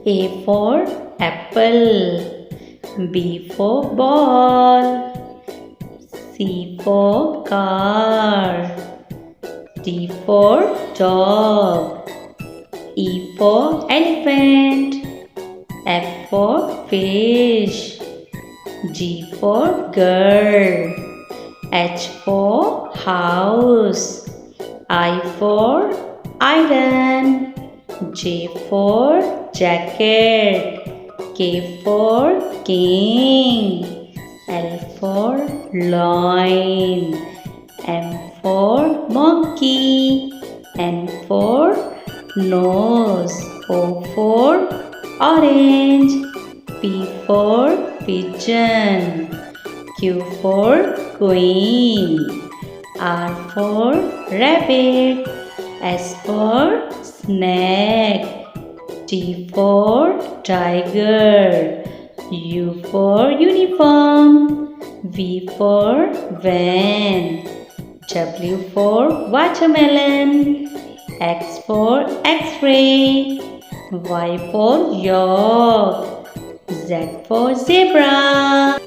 A for apple. B for ball. C for car. D for dog. E for elephant. F for fish. G for girl. H for house. I for iron. J for jacket. K for king. L for lion. M for monkey. N for nose. O for orange. P for pigeon. Q for queen. R for rabbit. S for snake. T for tiger. U for uniform. V for van. W for watermelon. X for X-ray. Y for york. Z for zebra.